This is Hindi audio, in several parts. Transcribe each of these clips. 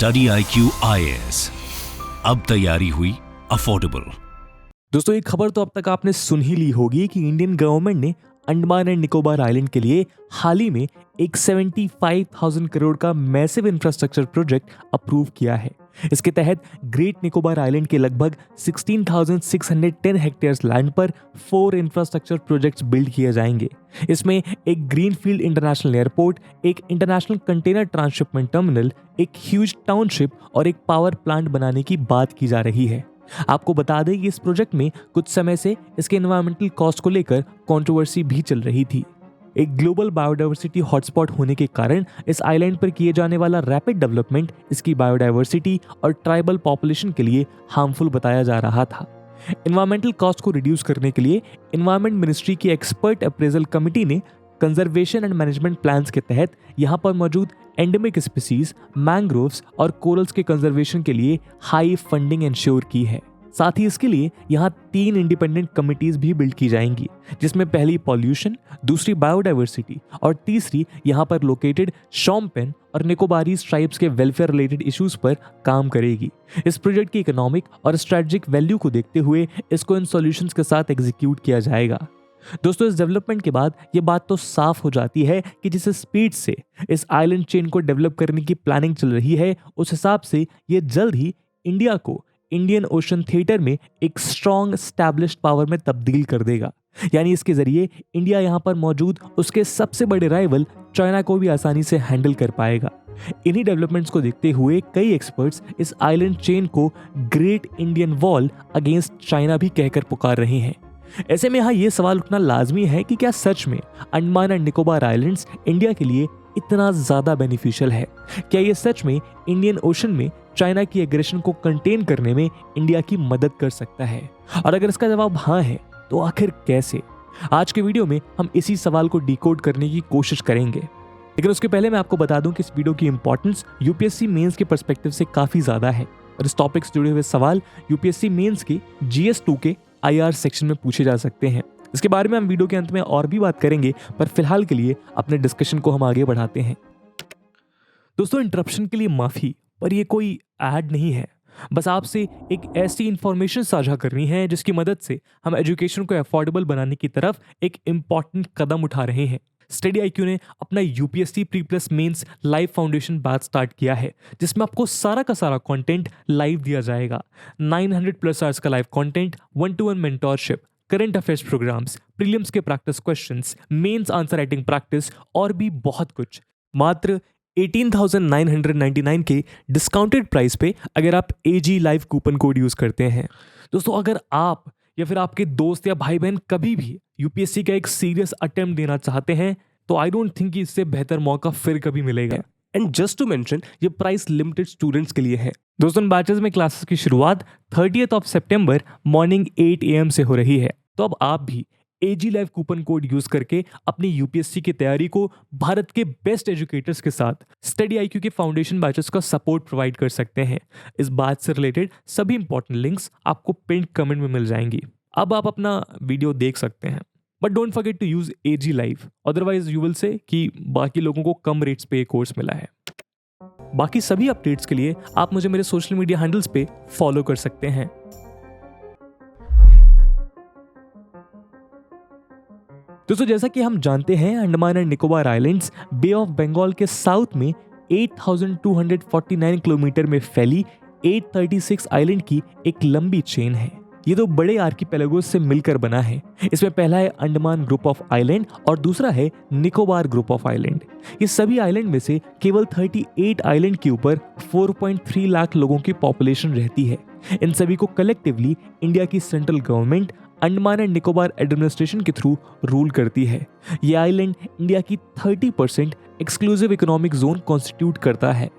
स्टडी IQ IAS, अब तैयारी हुई अफोर्डेबल। दोस्तों एक खबर तो अब तक आपने सुन ही ली होगी कि इंडियन गवर्नमेंट ने अंडमान एंड निकोबार आइलैंड के लिए हाल ही में एक 75,000 करोड़ का मैसिव इंफ्रास्ट्रक्चर प्रोजेक्ट अप्रूव किया है। इसके तहत ग्रेट निकोबार आइलैंड के लगभग 16,610 हेक्टेयर्स लैंड पर 4 इंफ्रास्ट्रक्चर प्रोजेक्ट्स बिल्ड किए जाएंगे। इसमें एक ग्रीनफील्ड इंटरनेशनल एयरपोर्ट, एक इंटरनेशनल कंटेनर ट्रांसशिपमेंट टर्मिनल, एक ह्यूज टाउनशिप और एक पावर प्लांट बनाने की बात की जा रही है। आपको बता दें कि इस प्रोजेक्ट में कुछ समय से इसके एनवायरमेंटल कॉस्ट को लेकर कंट्रोवर्सी भी चल रही थी। एक ग्लोबल बायोडायवर्सिटी हॉटस्पॉट होने के कारण इस आइलैंड पर किए जाने वाला रैपिड डेवलपमेंट इसकी बायोडायवर्सिटी और ट्राइबल पॉपुलेशन के लिए हार्मफुल बताया जा रहा था। एनवायरमेंटल कॉस्ट को रिड्यूस करने के लिए एनवायरमेंट मिनिस्ट्री की एक्सपर्ट अप्रेजल कमिटी ने कंजर्वेशन एंड मैनेजमेंट प्लान्स के तहत यहां पर मौजूद एंडेमिक स्पीसीज, मैंग्रोव्स और कोरल्स के कंजर्वेशन के लिए हाई फंडिंग इंश्योर की है। साथ ही इसके लिए यहाँ 3 इंडिपेंडेंट कमिटीज भी बिल्ड की जाएंगी, जिसमें पहली पॉल्यूशन, दूसरी बायोडायवर्सिटी और तीसरी यहाँ पर लोकेटेड शोम्पेन और निकोबारी ट्राइब्स के वेलफेयर रिलेटेड इश्यूज पर काम करेगी। इस प्रोजेक्ट की इकोनॉमिक और स्ट्रेटेजिक वैल्यू को देखते हुए इसको इन सॉल्यूशंस के साथ एग्जीक्यूट किया जाएगा। दोस्तों इस डेवलपमेंट के बाद ये बात तो साफ हो जाती है कि जिस स्पीड से इस आइलैंड चेन को डेवलप करने की प्लानिंग चल रही है, उस हिसाब से ये जल्द ही इंडिया को इंडियन ओशन थिएटर में एक स्ट्रॉन्ग एस्टैब्लिश्ड पावर में तब्दील कर देगा। यानी इसके जरिए इंडिया यहाँ पर मौजूद उसके सबसे बड़े राइवल चाइना को भी आसानी से हैंडल कर पाएगा। इन्हीं डेवलपमेंट्स को देखते हुए कई एक्सपर्ट्स इस आइलैंड चेन को great Indian wall against China भी कहकर पुकार रहे हैं। ऐसे में यहाँ ये सवाल उठना लाजमी है कि क्या सच में Andaman and Nicobar islands India के लिए इतना ज्यादा बेनिफिशियल है? क्या ये सच में इंडियन ओशन में चाइना की एग्रेशन को कंटेन करने में इंडिया की मदद कर सकता है? और अगर इसका जवाब हाँ है तो आखिर कैसे? आज के वीडियो में हम इसी सवाल को डिकोड करने की कोशिश करेंगे। लेकिन उसके पहले मैं आपको बता दूं कि इस वीडियो की इंपॉर्टेंस यूपीएससी मेंस के पर्सपेक्टिव से काफी ज्यादा है और इस टॉपिक से जुड़े हुए सवाल यूपीएससी मेंस के GS2 के IR सेक्शन में पूछे जा सकते हैं। इसके बारे में हम वीडियो के अंत में और भी बात करेंगे, पर फिलहाल के लिए अपने डिस्कशन को हम आगे बढ़ाते हैं। दोस्तों इंटरप्शन के लिए माफी, पर ये कोई ऐड नहीं है। बस आपसे एक ऐसी इंफॉर्मेशन साझा करनी है जिसकी मदद से हम एजुकेशन को अफोर्डेबल बनाने की तरफ एक इंपॉर्टेंट कदम उठा रहे हैं। स्टडी IQ ने अपना UPSC pre plus mains live foundation batch start किया है, जिसमें आपको सारा का सारा कंटेंट लाइव दिया जाएगा। 900+ आवर्स का live content, 1-to-1 mentorship, current affairs programmes, prelims के practice questions, mains answer writing practice और भी बहुत कुछ। मात्र 18,999 के डिस्काउंटेड प्राइस पे अगर आप AG live coupon code use करते हैं। दोस्तों अगर आप या फिर आपके दोस्त या भाई बहन कभी भी UPSC का एक सीरियस अटेम्प्ट देना चाहते हैं तो आई डोंट थिंक कि इससे बेहतर मौका फिर कभी मिलेगा। एंड जस्ट टू मेंशन, ये प्राइस लिमिटेड स्टूडेंट्स के लिए है। दोस्तों बैचेस में क्लासेस की शुरुआत 30 सितंबर मॉर्निंग 8 AM से हो रही है। तो अब आप भी AG live coupon code use करके अपनी UPSC की तैयारी को भारत के बेस्ट एजुकेटर्स के साथ स्टडी IQ के फाउंडेशन बैचेस का सपोर्ट प्रोवाइड कर सकते हैं। इस बात से रिलेटेड सभी इंपॉर्टेंट लिंक्स आपको पिन कमेंट में मिल जाएंगी। अब आप अपना वीडियो देख सकते हैं, but don't forget to use AG live, otherwise you will say कि बाकी लोगों को कम रेट्स पे कोर्स मिला है। बाकी सभी अपडेट्स के लिए आप मुझे मेरे सोशल मीडिया हैंडल्स पे फॉलो कर सकते हैं। दोस्तों जैसा कि हम जानते हैं, Andaman and Nicobar islands bay of Bengal के साउथ में 8,249 किलोमीटर में फैली 836 आइलैंड की एक लंबी चेन है। ये 2 बड़े आर्किपेलागोस से मिलकर बना है। इसमें पहला है अंडमान ग्रुप ऑफ आइलैंड और दूसरा है निकोबार ग्रुप ऑफ आइलैंड। ये सभी आइलैंड में से केवल 38 आइलैंड के ऊपर 4.3 लाख लोगों की पॉपुलेशन रहती है। इन सभी को कलेक्टिवली इंडिया की central government Andaman and Nicobar administration के थ्रू रूल करती है। ये आइलैंड इंडिया की 30% एक्सक्लूसिव इकोनॉमिक जोन कॉन्स्टिट्यूट करता है।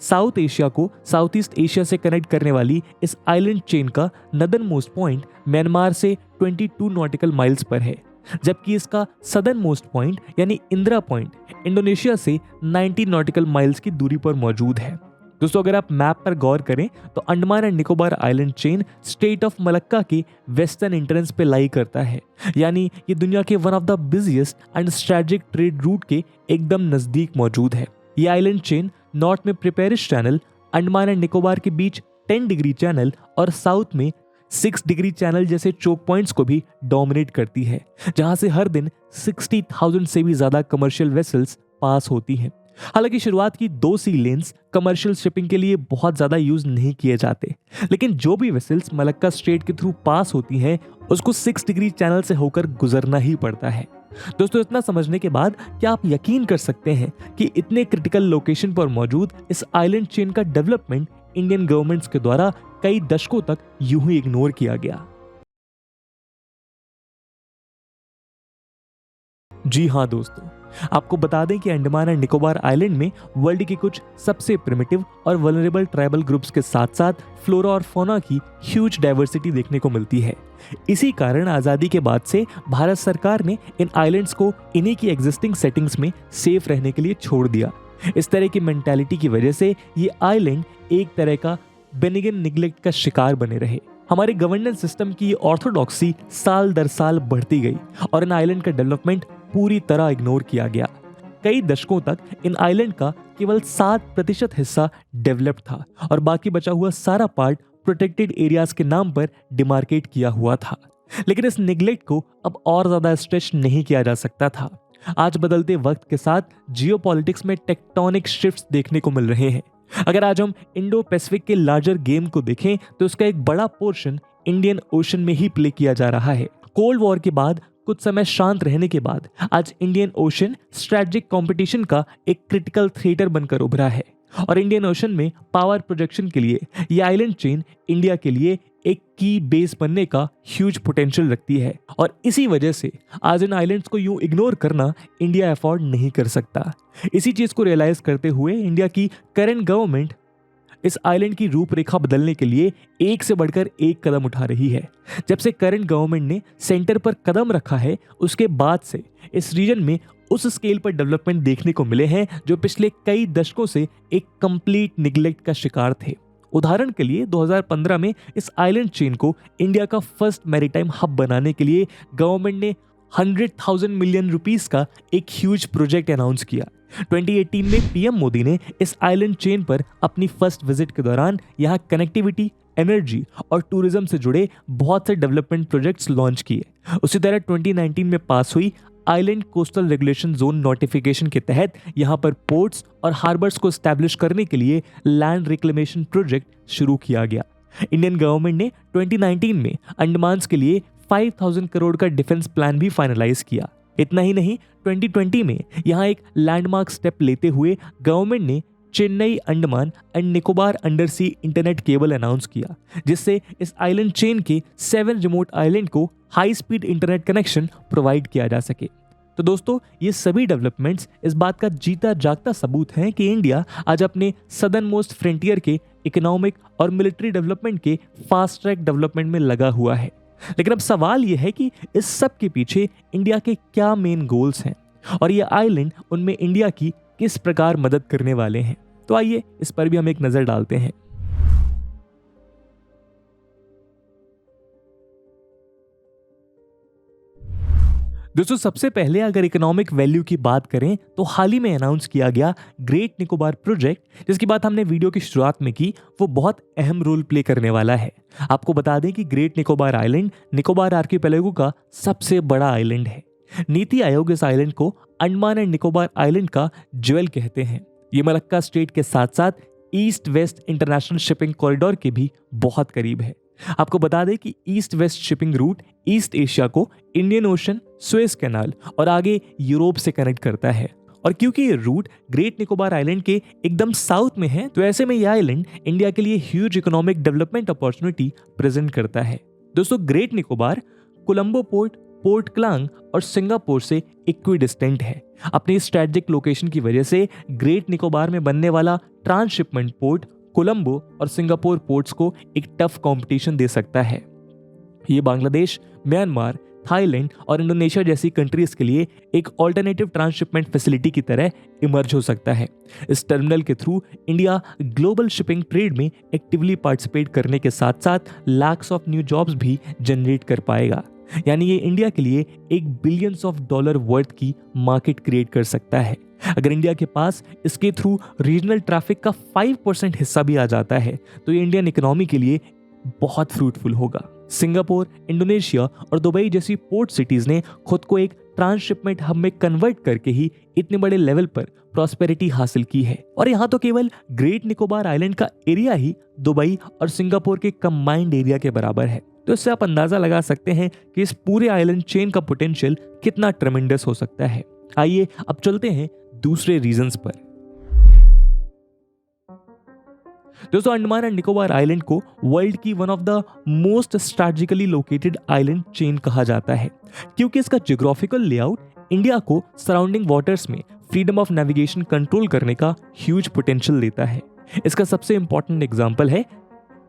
साउथ एशिया को साउथ ईस्ट एशिया से कनेक्ट करने वाली इस आइलैंड चेन का नदर्न मोस्ट पॉइंट म्यांमार से 22 नॉटिकल माइल्स पर है, जबकि इसका सदर्न मोस्ट पॉइंट यानी इंदिरा पॉइंट इंडोनेशिया से 19 नॉटिकल माइल्स की दूरी पर मौजूद है। दोस्तों अगर आप मैप पर गौर करें तो Andaman and Nicobar island chain state of Malacca के वेस्टर्न एंट्रेंस पे लाई करता है, यानी ये दुनिया के one of the busiest and strategic trade route के एकदम नजदीक मौजूद है। ये आइलैंड चेन नॉर्थ में प्रिपेरिश चैनल, अंडमान एंड निकोबार के बीच 10 डिग्री चैनल और साउथ में 6 डिग्री चैनल जैसे चोक पॉइंट्स को भी डोमिनेट करती है, जहां से हर दिन 60,000 से भी ज्यादा कमर्शियल वेसल्स पास होती हैं। हालांकि शुरुआत की 2 सी लेन्स कमर्शियल शिपिंग के लिए बहुत ज्यादा यूज नहीं किए जाते, लेकिन जो भी वेसल्स मलक्का स्ट्रेट के थ्रू पास होती हैं उसको 6 डिग्री चैनल से होकर गुजरना ही पड़ता है। दोस्तों, इतना समझने के बाद क्या आप यकीन कर सकते हैं कि इतने क्रिटिकल लोकेशन पर मौजूद इस आइलैंड चेन का डेवलपमेंट इंडियन गवर्नमेंट्स के द्वारा कई दशकों तक यूं ही इग्नोर किया गया। जी हाँ दोस्तों, आपको बता दें कि अंडमान एंड निकोबार आइलैंड में वर्ल्ड के कुछ सबसे प्रिमिटिव और वल्नरेबल ट्राइबल ग्रुप्स के साथ साथ फ्लोरा और फौना की ह्यूज डाइवर्सिटी देखने को मिलती है। इसी कारण आज़ादी के बाद से भारत सरकार ने इन आइलैंड्स को इन्हीं की एग्जिस्टिंग सेटिंग्स में सेफ रहने के लिए छोड़ दिया। इस तरह की मेंटालिटी की वजह से ये आइलैंड एक तरह का बेनिगन निग्लेक्ट का शिकार बने रहे। हमारे गवर्नेंस सिस्टम की ऑर्थोडॉक्सी साल दर साल बढ़ती गई और इन आइलैंड का डेवलपमेंट पूरी तरह इग्नोर किया गया। कई दशकों तक इन आइलैंड का केवल 7% हिस्सा डेवलप्ड था और बाकी बचा हुआ सारा पार्ट प्रोटेक्टेड एरियाज के नाम पर डिमार्केट किया हुआ था। लेकिन इस निग्लेक्ट को अब और ज्यादा स्ट्रेच नहीं किया जा सकता था। आज बदलते वक्त के साथ जियोपॉलिटिक्स में टेक्टोनिक शिफ्ट्स देखने को मिल रहे हैं। अगर आज हम इंडो पैसिफिक के लार्जर गेम को देखें तो उसका एक बड़ा पोर्शन इंडियन ओशन में ही प्ले किया जा रहा है। कोल्ड वॉर के बाद कुछ समय शांत रहने के बाद आज इंडियन ओशन स्ट्रेटेजिक कंपटीशन का एक क्रिटिकल थिएटर बनकर उभरा है और इंडियन ओशन में पावर प्रोजेक्शन के लिए ये आइलैंड चेन इंडिया के लिए एक की बेस बनने का ह्यूज पोटेंशियल रखती है और इसी वजह से आज इन आइलैंड्स को यूं इग्नोर करना इंडिया अफोर्ड नहीं कर सकता। इसी चीज को रियलाइज करते हुए इंडिया की करंट गवर्नमेंट इस आइलैंड की रूपरेखा बदलने के लिए एक से बढ़कर एक कदम उठा रही है। जब से करंट गवर्नमेंट ने सेंटर पर कदम रखा है उसके बाद से इस रीजन में उस स्केल पर डेवलपमेंट देखने को मिले हैं जो पिछले कई दशकों से एक कंप्लीट निग्लेक्ट का शिकार थे। उदाहरण के लिए 2015 में इस आइलैंड चेन को इंडिया का फर्स्ट मैरीटाइम हब बनाने के लिए गवर्नमेंट ने 100,000 मिलियन रुपीस का एक ह्यूज प्रोजेक्ट अनाउंस किया। 2018 में पीएम मोदी ने इस आइलैंड चेन पर अपनी फर्स्ट विजिट के दौरान यहां कनेक्टिविटी, एनर्जी और टूरिज्म से जुड़े बहुत से डेवलपमेंट प्रोजेक्ट्स लॉन्च किए। उसी तरह 2019 में पास हुई island coastal regulation zone notification के तहत यहां पर पोर्ट्स और हार्बर्स को एस्टैब्लिश करने के लिए लैंड रिक्लेमेशन प्रोजेक्ट शुरू किया गया। इंडियन गवर्नमेंट ने 2019 में अंडमान के लिए 5,000 करोड़ का डिफेंस प्लान भी फाइनलाइज किया। इतना ही नहीं, 2020 में यहां एक लैंडमार्क स्टेप लेते हुए गवर्नमेंट ने Chennai Andaman and Nicobar under sea internet cable announce किया, जिससे इस आइलैंड चेन के 7 रिमोट आइलैंड को high speed internet connection provide किया जा सके। तो दोस्तों, ये सभी डेवलपमेंट्स इस बात का जीता जागता सबूत हैं कि इंडिया आज अपने सदर्न मोस्ट फ्रंटियर के इकोनॉमिक और मिलिट्री डेवलपमेंट के फास्ट ट्रैक डेवलपमेंट में लगा हुआ है। लेकिन अब सवाल यह है कि इस सब के पीछे इंडिया के क्या मेन गोल्स हैं और ये आइलैंड उनमें इंडिया की किस प्रकार मदद करने वाले हैं। तो आइए इस पर भी हम एक नजर डालते हैं। दोस्तों, सबसे पहले अगर इकोनॉमिक वैल्यू की बात करें तो हाल ही में अनाउंस किया गया ग्रेट निकोबार प्रोजेक्ट, जिसकी बात हमने वीडियो की शुरुआत में की, वो बहुत अहम रोल प्ले करने वाला है। आपको बता दें कि great Nicobar island Nicobar archipelago का सबसे बड़ा आइलैंड है। नीति आयोग इस आइलैंड को अंडमान एंड निकोबार आइलैंड का ज्वेल कहते हैं। ये मलक्का स्टेट के साथ साथ east west international shipping corridor के भी बहुत करीब है। आपको बता दें कि east west shipping root east Asia को इंडियन ओशन, सुएज कैनाल और आगे यूरोप से कनेक्ट करता है। और क्योंकि ये रूट ग्रेट निकोबार आइलैंड के एकदम साउथ में है, तो ऐसे में यह आइलैंड इंडिया के लिए huge economic development opportunity present करता है। दोस्तों, great Nicobar Colombo port, port Klang और सिंगापुर से इक्विडिस्टेंट है। अपनी स्ट्रेटेजिक लोकेशन की वजह से ग्रेट निकोबार में बनने वाला ट्रांसशिपमेंट पोर्ट कोलंबो और सिंगापुर पोर्ट्स को एक टफ कंपटीशन दे सकता है। ये बांग्लादेश, म्यांमार, थाईलैंड और इंडोनेशिया जैसी कंट्रीज के लिए एक ऑल्टरनेटिव ट्रांसशिपमेंट फैसिलिटी की तरह इमर्ज हो सकता है। इस टर्मिनल के through India global shipping trade में एक्टिवली पार्टिसिपेट करने के साथ साथ लैक्स ऑफ न्यू जॉब्स भी जनरेट कर पाएगा। यानी ये इंडिया के लिए एक बिलियंस ऑफ डॉलर वर्थ की मार्केट क्रिएट कर सकता है। अगर इंडिया के पास इसके थ्रू रीजनल ट्रैफिक का 5% हिस्सा भी आ जाता है तो ये इंडियन इकोनॉमी के लिए बहुत फ्रूटफुल होगा। सिंगापुर, इंडोनेशिया और दुबई जैसी पोर्ट सिटीज ने खुद को एक ट्रांसशिपमेंट हब में कन्वर्ट करके ही इतने बड़े लेवल पर प्रॉस्पेरिटी हासिल की है। और यहाँ तो केवल ग्रेट निकोबार आइलैंड का एरिया ही दुबई और सिंगापुर के कंबाइंड एरिया के बराबर है। तो इससे आप अंदाजा लगा सकते हैं कि इस पूरे आइलैंड चेन का पोटेंशियल कितना ट्रेमेंडस हो सकता है। आइए अब चलते हैं दूसरे रीजंस पर। दोस्तों, अंडमान एंड निकोबार आइलैंड को वर्ल्ड की one of the most strategically located island chain कहा जाता है, क्योंकि इसका जियोग्राफिकल लेआउट इंडिया को सराउंडिंग वाटर्स में फ्रीडम ऑफ नेविगेशन कंट्रोल करने का ह्यूज पोटेंशियल देता है। इसका सबसे इंपॉर्टेंट एग्जांपल है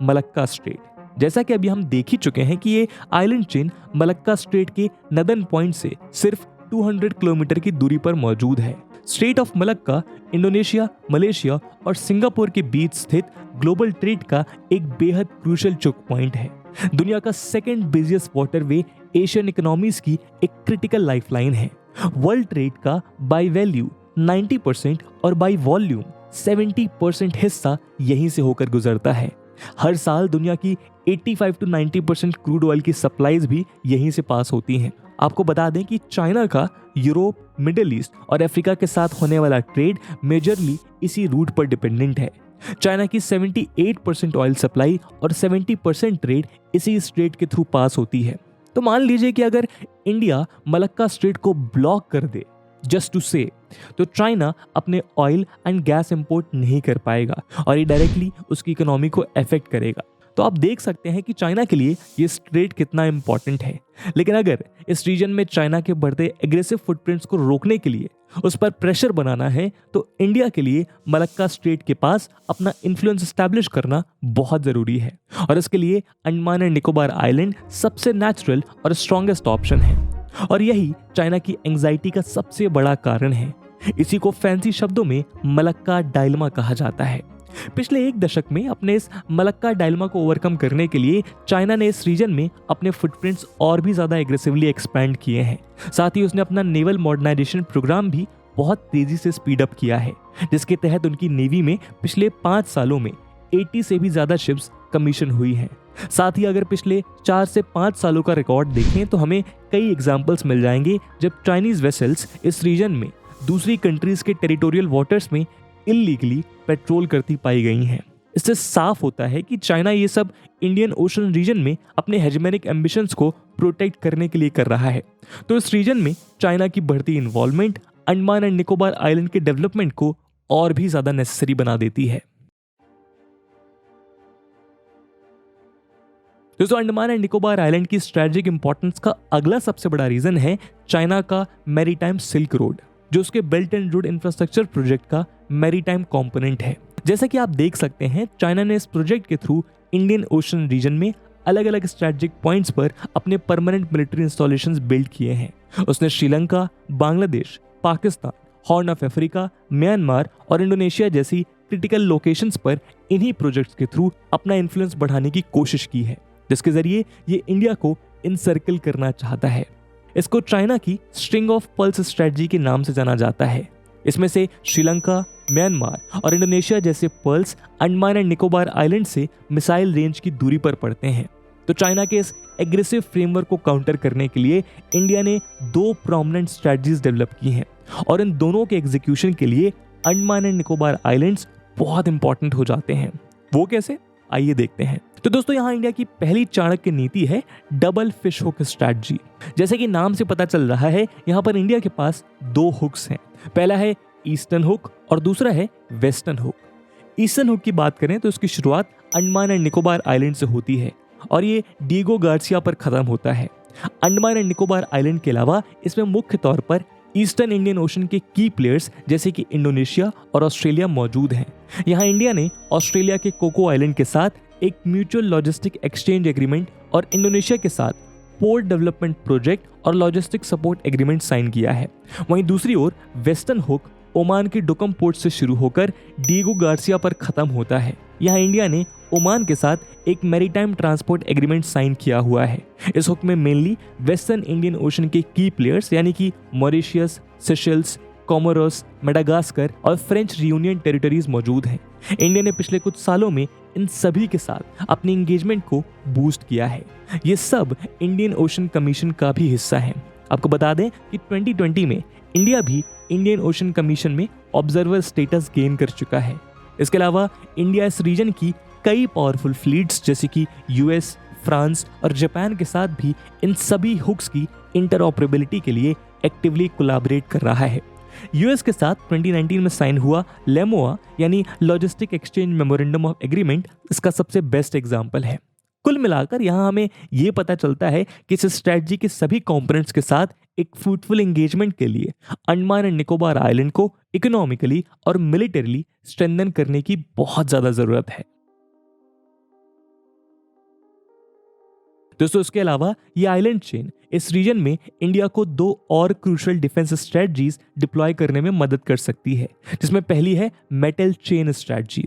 मलक्का स्ट्रेट। जैसा कि अभी हम देख ही चुके हैं कि ये आइलैंड चेन मलक्का स्ट्रेट के नदर्न पॉइंट से सिर्फ 200 किलोमीटर की दूरी पर मौजूद है। Straight of Malacca Indonesia, Malaysia और सिंगापुर के बीच स्थित ग्लोबल ट्रेड का एक बेहद क्रूशियल चोक पॉइंट है। दुनिया का second busiest waterway Asian economies की एक क्रिटिकल लाइफलाइन है। वर्ल्ड ट्रेड का बाय वैल्यू 90% और बाय वॉल्यूम 70% हिस्सा यहीं से होकर गुजरता है। हर साल दुनिया की 85 to 90% क्रूड ऑयल की सप्लाईज भी यहीं से पास होती हैं। आपको बता दें कि चाइना का यूरोप, मिडिल ईस्ट और अफ्रीका के साथ होने वाला ट्रेड मेजरली इसी रूट पर डिपेंडेंट है। चाइना की 78% ऑयल सप्लाई और 70% ट्रेड इसी स्ट्रेट के थ्रू पास होती है। तो मान लीजिए कि अगर इंडिया मलक्का स्ट्रेट को ब्लॉक कर दे जस्ट टू से, तो चाइना अपने ऑयल एंड गैस इंपोर्ट नहीं कर पाएगा और ये डायरेक्टली उसकी इकोनॉमी को अफेक्ट करेगा। तो आप देख सकते हैं कि चाइना के लिए ये स्ट्रेट कितना इंपॉर्टेंट है। लेकिन अगर इस रीजन में चाइना के बढ़ते एग्रेसिव फुटप्रिंट्स को रोकने के लिए उस पर प्रेशर बनाना है तो इंडिया के लिए मलक्का स्ट्रेट के पास अपना इन्फ्लुएंस एस्टैब्लिश करना बहुत जरूरी है। और इसके लिए अंडमान एंड निकोबार आइलैंड सबसे नेचुरल और स्ट्रॉन्गेस्ट ऑप्शन है। और यही चाइना की एंग्जाइटी का सबसे बड़ा कारण है। इसी को फैंसी शब्दों में मलक्का डायलेमा कहा जाता है। पिछले एक दशक में अपने इस मलक्का डायलेमा को ओवरकम करने के लिए चाइना ने इस रीजन में अपने फुटप्रिंट्स और भी ज्यादा एग्रेसिवली एक्सपैंड किए हैं। साथ ही उसने अपना नेवल मॉडर्नाइजेशन प्रोग्राम भी बहुत तेजी से स्पीड अप किया है, जिसके तहत उनकी नेवी में पिछले 5 सालों में 80 से भी ज्यादा शिप्स कमीशन हुई हैं। साथ ही अगर पिछले 4 से 5 सालों का रिकॉर्ड देखें तो हमें कई एग्जाम्पल्स मिल जाएंगे जब चाइनीज वेसल्स इस रीजन में दूसरी कंट्रीज के टेरिटोरियल वाटर्स में इलीगली पेट्रोल करती पाई गई हैं। इससे साफ होता है कि चाइना ये सब इंडियन ओशन रीजन में अपने हेजेमोनिक एम्बिशंस को प्रोटेक्ट करने के लिए कर रहा है। तो इस रीजन में चाइना की बढ़ती involvement Andaman and Nicobar island के डेवलपमेंट को और भी ज्यादा नेसेसरी बना देती है। दोस्तों, अंडमान एंड निकोबार आइलैंड की स्ट्रेटेजिक इंपॉर्टेंस का अगला सबसे बड़ा रीजन है चाइना का मैरीटाइम सिल्क रोड, जो उसके belt and road infrastructure project का मैरीटाइम कंपोनेंट है। जैसा कि आप देख सकते हैं, चाइना ने इस प्रोजेक्ट के थ्रू इंडियन ओशन रीजन में अलग अलग स्ट्रेटेजिक पॉइंट्स पर अपने परमानेंट मिलिट्री इंस्टॉलेशंस बिल्ड किए हैं। उसने Sri Lanka, Bangladesh, Pakistan, horn of Africa, Myanmar और इंडोनेशिया जैसी क्रिटिकल लोकेशंस पर इन्हीं प्रोजेक्ट्स के थ्रू अपना इन्फ्लुएंस बढ़ाने की कोशिश की है, जिसके जरिए ये इंडिया को इनसर्कल करना चाहता है। इसको चाइना की स्ट्रिंग ऑफ पल्स स्ट्रेटजी के नाम से जाना जाता है। इसमें से श्रीलंका, म्यांमार और इंडोनेशिया जैसे pulse Andaman and Nicobar island से मिसाइल रेंज की दूरी पर पड़ते हैं। तो चाइना के इस एग्रेसिव फ्रेमवर्क को काउंटर करने के लिए इंडिया ने 2 प्रोमिनेंट स्ट्रेटजीज डेवलप की हैं और इन दोनों के एग्जीक्यूशन के लिए अंडमान एंड निकोबार आइलैंड्स बहुत इंपॉर्टेंट हो जाते हैं। वो कैसे, आइए देखते हैं। तो दोस्तों, यहाँ इंडिया की पहली चाणक्य नीति है डबल फिश हुक स्ट्रैटेजी। जैसे कि नाम से पता चल रहा है, यहाँ पर इंडिया के पास 2 हुक्स हैं। पहला है ईस्टर्न हुक और दूसरा है वेस्टर्न हुक। ईस्टर्न हुक की बात करें तो इसकी शुरुआत अंडमान एंड निकोबार आइलैंड से होती है और ये डिएगो गार्सिया पर खत्म होता है। अंडमान एंड निकोबार आइलैंड के अलावा इसमें मुख्य तौर पर ईस्टर्न इंडियन ओशन के की प्लेयर्स जैसे कि इंडोनेशिया और ऑस्ट्रेलिया मौजूद हैं। यहाँ इंडिया ने ऑस्ट्रेलिया के कोको आइलैंड के साथ एक म्यूचुअल लॉजिस्टिक एक्सचेंज एग्रीमेंट और इंडोनेशिया के साथ पोर्ट डेवलपमेंट प्रोजेक्ट और लॉजिस्टिक सपोर्ट एग्रीमेंट साइन किया है। वहीं दूसरी ओर वेस्टर्न हुक ओमान के डुकम पोर्ट से शुरू होकर डिएगो गार्सिया पर खत्म होता है। यहाँ इंडिया ने ओमान के साथ एक मैरीटाइम ट्रांसपोर्ट एग्रीमेंट साइन किया हुआ है। इस हुक में मेनली वेस्टर्न इंडियन ओशन के की प्लेयर्स यानी कि मॉरिशियस, सेशल्स, कोमोरोस, मेडागास्कर और फ्रेंच रियूनियन टेरिटरीज मौजूद हैं। इंडिया ने पिछले कुछ सालों में इन सभी के साथ अपनी एंगेजमेंट को बूस्ट किया है। ये सब इंडियन ओशन कमीशन का भी हिस्सा है। आपको बता दें कि 2020 में इंडिया भी इंडियन ओशन कमीशन में ऑब्जर्वर स्टेटस गेन कर चुका है। इसके अलावा इंडिया इस रीजन की कई पावरफुल फ्लीट्स जैसे कि यूएस, फ्रांस और जापान के साथ भी इन सभी हुक्स की इंटरऑपरेबिलिटी के लिए एक्टिवली कोलैबोरेट कर रहा है। यूएस के साथ 2019 में साइन हुआ लेमोआ यानी logistic exchange memorandum of agreement इसका सबसे बेस्ट एग्जांपल है। कुल मिलाकर यहाँ हमें ये पता चलता है कि इस स्ट्रेटजी के सभी कंपोनेंट्स के साथ एक फ्रूटफुल एंगेजमेंट के लिए अंडमान एंड निकोबार आइलैंड को इकोनॉमिकली और मिलिटरीली स्ट्रेंथन करने की बहुत ज्यादा जरूरत है। दोस्तों, इसके अलावा ये आइलैंड चेन इस रीजन में इंडिया को 2 और क्रूशियल डिफेंस स्ट्रेटजीज डिप्लॉय करने में मदद कर सकती है, जिसमें पहली है metal chain strategy.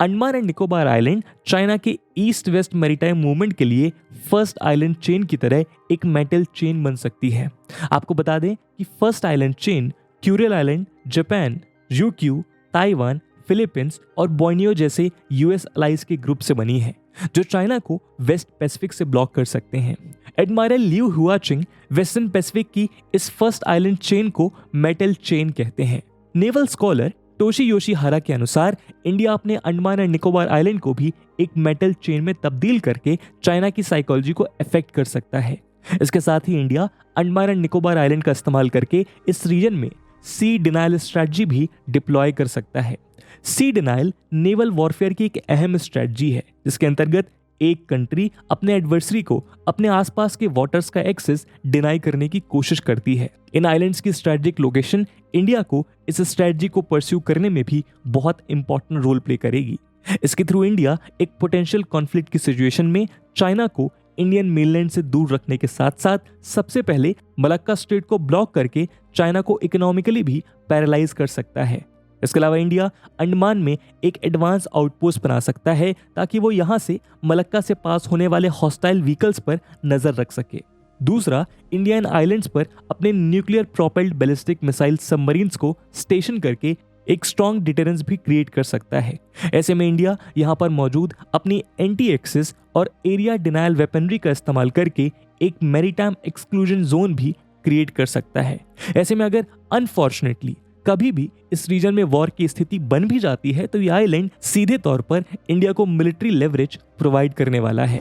Andaman and Nicobar island China के ईस्ट वेस्ट मैरीटाइम मूवमेंट के लिए फर्स्ट आइलैंड चेन की तरह एक मेटल चेन बन सकती है। आपको बता दें कि first island chain Kuril island, Japan, यूक्यू, ताइवान, फिलीपींस और बोर्नियो जैसे यूएस अलाइज के ग्रुप से बनी है, जो चाइना को वेस्ट पैसिफिक से ब्लॉक कर सकते हैं। एडमिरल लियू हुआचिंग वेस्टर्न पैसिफिक की इस फर्स्ट आइलैंड चेन को मेटल चेन कहते हैं। नेवल स्कॉलर टोशी योशीहारा के अनुसार इंडिया अपने अंडमान एंड निकोबार आइलैंड को भी एक मेटल चेन में तब्दील करके चाइना की साइकोलॉजी को अफेक्ट कर सकता है। इसके साथ ही India Andaman and Nicobar island का इस्तेमाल करके इस रीजन में सी डिनाइल स्ट्रेटजी भी डिप्लॉय कर सकता है। सी डिनाइल नेवल वॉरफेयर की एक अहम स्ट्रेटजी है, जिसके अंतर्गत एक कंट्री अपने एडवर्सरी को अपने आसपास के वाटर्स का एक्सेस डिनाई करने की कोशिश करती है। इन आइलैंड्स की स्ट्रेटेजिक लोकेशन इंडिया को इस स्ट्रेटजी को परस्यू करने में भी बहुत इंपॉर्टेंट रोल प्ले करेगी। इसके थ्रू इंडिया एक पोटेंशियल कॉन्फ्लिक्ट की सिचुएशन में चाइना को इंडियन मेनलैंड से दूर रखने के साथ साथ सबसे पहले मलक्का स्ट्रेट को ब्लॉक करके चाइना को इकोनॉमिकली भी पैरालाइज कर सकता है। इसके अलावा इंडिया अंडमान में एक एडवांस आउटपोस्ट बना सकता है ताकि वो यहाँ से मलक्का से पास होने वाले हॉस्टाइल व्हीकल्स पर नजर रख सके। दूसरा, इंडिया इन आइलैंड्स पर अपने nuclear propelled ballistic missile submarines को स्टेशन करके एक स्ट्रॉन्ग डिटरेंस भी क्रिएट कर सकता है। ऐसे में इंडिया यहाँ पर मौजूद अपनी एंटी एक्सिस और एरिया डिनायल वेपनरी का इस्तेमाल करके एक मैरीटाइम एक्सक्लूजन जोन भी क्रिएट कर सकता है। ऐसे में अगर अनफॉर्चुनेटली कभी भी इस रीजन में वॉर की स्थिति बन भी जाती है तो ये आइलैंड सीधे तौर पर इंडिया को मिलिट्री लेवरेज प्रोवाइड करने वाला है।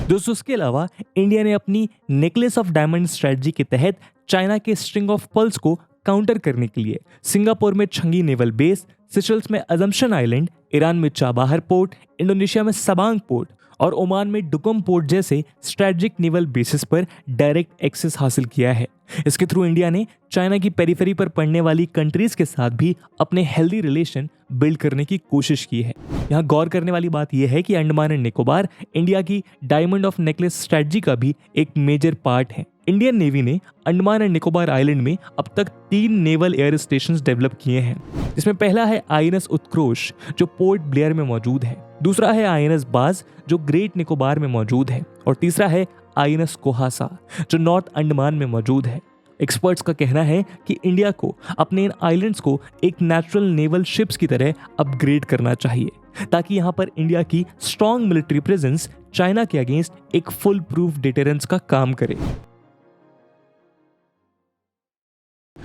दोस्तों, इसके अलावा इंडिया ने अपनी नेकलेस ऑफ डायमंड स्ट्रेटजी के तहत चाइना के स्ट्रिंग ऑफ पर्ल्स को काउंटर करने के लिए सिंगापुर में छंगी नेवल बेस, सिशल्स में अजम्पशन आइलैंड, ईरान में चाबाहर पोर्ट, इंडोनेशिया में सबांग पोर्ट और ओमान में डुकम पोर्ट जैसे स्ट्रेटेजिक नेवल बेसिस पर डायरेक्ट एक्सेस हासिल किया है। इसके थ्रू इंडिया ने चाइना की पेरिफेरी पर पड़ने वाली कंट्रीज के साथ भी अपने हेल्दी रिलेशन बिल्ड करने की कोशिश की है। यहाँ गौर करने वाली बात यह है कि अंडमान एंड निकोबार इंडिया की डायमंड ऑफ नेकलेस स्ट्रेटजी का भी एक मेजर पार्ट है। इंडियन नेवी ने अंडमान एंड निकोबार आइलैंड में अब तक 3 नेवल एयर स्टेशंस डेवलप किए हैं, जिसमें पहला है आईएनएस उत्कृष्ट जो पोर्ट ब्लेयर में मौजूद है, दूसरा है आईएनएस बाज जो ग्रेट निकोबार में मौजूद है और तीसरा है आईएनएस कोहासा जो नॉर्थ अंडमान में मौजूद है। एक्सपर्ट्स का कहना है कि इंडिया को अपने इन आइलैंड्स को एक नेचुरल नेवल शिप्स की तरह अपग्रेड करना चाहिए ताकि यहाँ पर इंडिया की स्ट्रॉन्ग मिलिट्री प्रेजेंस चाइना के अगेंस्ट एक फुल प्रूफ डिटरेंस का काम करे।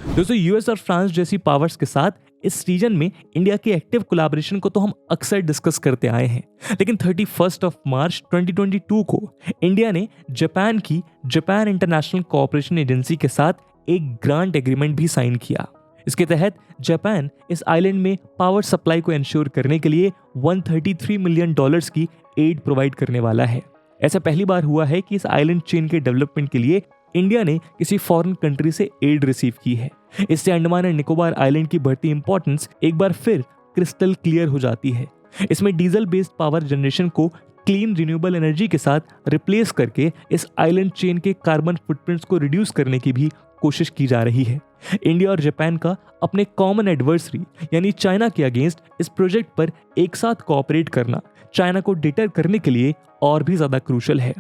दोस्तों, यूएस और फ्रांस जैसी पावर्स के साथ इस रीजन में इंडिया के एक्टिव कोलैबोरेशन को तो हम अक्सर डिस्कस करते आए हैं, लेकिन 31 मार्च 2022 को इंडिया ने जापान की जापान इंटरनेशनल कोऑपरेशन एजेंसी के साथ एक ग्रांट एग्रीमेंट भी साइन किया। इसके तहत जापान इस आइलैंड में पावर सप्लाई को इंश्योर करने के लिए $133 मिलियन की एड प्रोवाइड करने वाला है। ऐसा पहली बार हुआ है कि इस आइलैंड चेन के डेवलपमेंट के लिए इंडिया ने किसी फॉरेन कंट्री से एड रिसीव की है। इससे अंडमान एंड निकोबार आइलैंड की बढ़ती इंपॉर्टेंस एक बार फिर क्रिस्टल क्लियर हो जाती है। इसमें डीजल बेस्ड पावर जनरेशन को क्लीन रिन्यूएबल एनर्जी के साथ रिप्लेस करके इस आइलैंड चेन के कार्बन फुटप्रिंट्स को रिड्यूस करने की भी कोशिश की जा रही है। इंडिया और जापान का अपने कॉमन एडवर्सरी यानी चाइना के अगेंस्ट इस प्रोजेक्ट पर एक साथ कोऑपरेट करना चाइना को डिटर करने के लिए और भी ज्यादा क्रूशल है।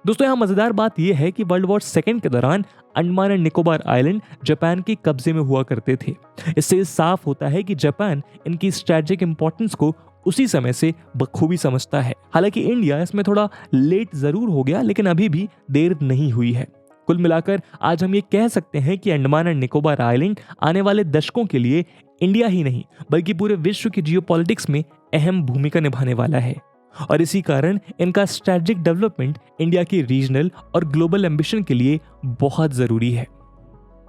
दोस्तों यहाँ मजेदार बात यह है कि वर्ल्ड वॉर सेकेंड के दौरान Andaman and Nicobar island Japan के कब्जे में हुआ करते थे। इससे साफ होता है कि जापान इनकी स्ट्रेटेजिक इंपॉर्टेंस को उसी समय से बखूबी समझता है। हालांकि इंडिया इसमें थोड़ा लेट जरूर हो गया, लेकिन अभी भी देर नहीं हुई है। कुल मिलाकर आज हम ये कह सकते हैं कि अंडमान एंड निकोबार आइलैंड आने वाले दशकों के लिए इंडिया ही नहीं बल्कि पूरे विश्व की जियोपॉलिटिक्स में अहम भूमिका निभाने वाला है, और इसी कारण इनका स्ट्रेटेजिक डेवलपमेंट इंडिया की रीजनल और ग्लोबल एम्बिशन के लिए बहुत जरूरी है।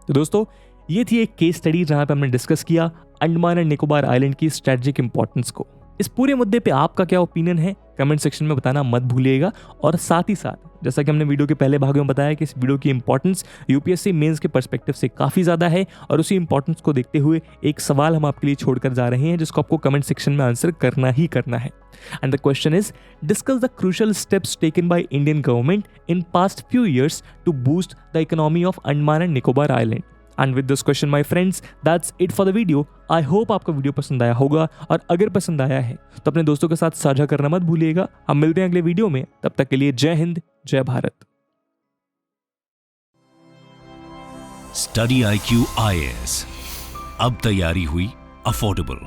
तो दोस्तों ये थी एक केस स्टडी जहां पे हमने डिस्कस किया अंडमान एंड निकोबार आइलैंड की स्ट्रेटेजिक इंपॉर्टेंस को। इस पूरे मुद्दे पे आपका क्या ओपिनियन है कमेंट सेक्शन में बताना मत भूलिएगा। और साथ ही साथ जैसा कि हमने वीडियो के पहले भाग में बताया कि इस वीडियो की इंपॉर्टेंस यूपीएससी मेंस के पर्सपेक्टिव से काफ़ी ज़्यादा है, और उसी इंपॉर्टेंस को देखते हुए एक सवाल हम आपके लिए छोड़कर जा रहे हैं जिसको आपको कमेंट सेक्शन में आंसर करना ही करना है। And the question is, discuss the crucial steps taken by Indian government in past few years to boost the economy of Andaman and Nicobar island. And with this question my friends that's it for the video. I hope आपको वीडियो पसंद आया होगा, और अगर पसंद आया है तो अपने दोस्तों के साथ साझा करना मत भूलिएगा। हम मिलते हैं अगले वीडियो में, तब तक के लिए जय हिंद जय भारत। स्टडी IQ IAS, अब तैयारी हुई अफोर्डेबल।